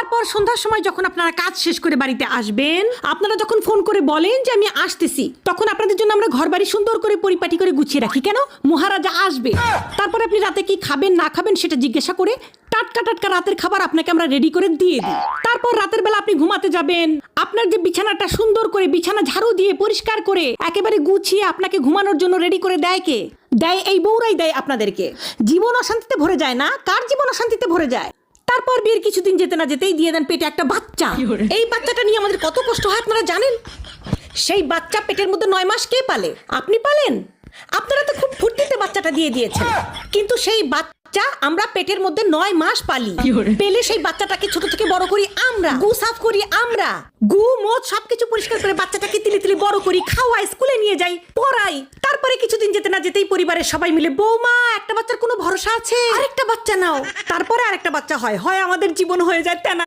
তারপর সন্ধ্যার সময় যখন আপনারা কাজ শেষ করে বাড়িতে আসবেন, আপনারা যখন ফোন করে বলেন যে আমি আসতেছি, তখন আপনাদের জন্য আমরা ঘর বাড়ি সুন্দর করে পরিপাটি করে গুছিয়ে রাখি। কেন? মহারাজা আসবে। তারপরে আপনি রাতে কি খাবেন না খাবেন সেটা জিজ্ঞাসা করে টাটকা টাটকা রাতের খাবার আপনাকে আমরা রেডি করে দিয়ে দিই। তারপর রাতের বেলা আপনি ঘুমাতে যাবেন, আপনার যে বিছানাটা সুন্দর করে বিছানা ঝাড়ু দিয়ে পরিষ্কার করে একেবারে গুছিয়ে আপনাকে ঘুমানোর জন্য রেডি করে দেয় কে? দেয় এই বউরাই দেয় আপনাদেরকে। জীবন অশান্তিতে ভরে যায় না? কার জীবন অশান্তিতে ভরে যায়? তারপর বিয়ের কিছুদিন যেতে না যেতেই দিয়ে দেন পেটে একটা বাচ্চা। এই বাচ্চাটা নিয়ে আমাদের কত কষ্ট হয় আপনারা জানেন? সেই বাচ্চা পেটের মধ্যে 9 মাস কে পালে? আপনি পালেন? আপনারা তো খুব ফুর্তিতে বাচ্চাটা দিয়ে দিয়েছেন, কিন্তু সেই বাচ্চা আমরা পেটের মধ্যে 9 মাস পালি। পেলে সেই বাচ্চাটাকে ছোট থেকে বড় করি আমরা, গু সাফ করি আমরা, গু মদ সবকিছু পরিষ্কার করে বাচ্চাটাকে তিলি তিলি বড় করি, খাওয়াই, স্কুলে নিয়ে যাই, পড়াই। তারপরে কিছুদিন যেতে না যেতেই পরিবারের সবাই মিলে, বৌমা একটা বাচ্চার কোনো ভরসা আছে, আরেকটা বাচ্চা নাও। তারপরে আরেকটা বাচ্চা হয়, আমাদের জীবন হয়ে যায় তেনা।